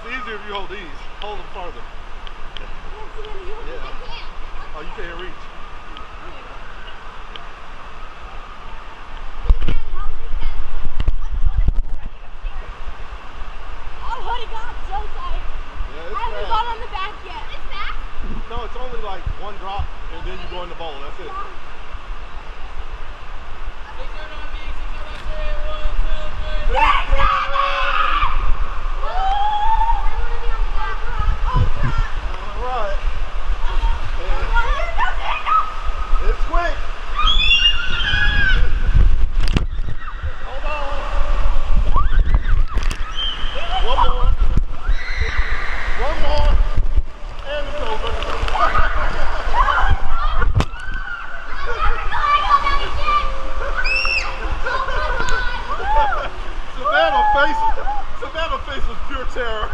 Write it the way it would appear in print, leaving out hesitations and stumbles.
easier if you hold these. Hold them farther. Yeah. Oh, you can't reach. Oh, hoodie got so tight. Yeah, I haven't gone on the back yet. It's fast? No, it's only like one drop, and then you go in the bowl. That's it. It's quick. Hold on. One more. One more. And it's over. Savannah faces pure terror.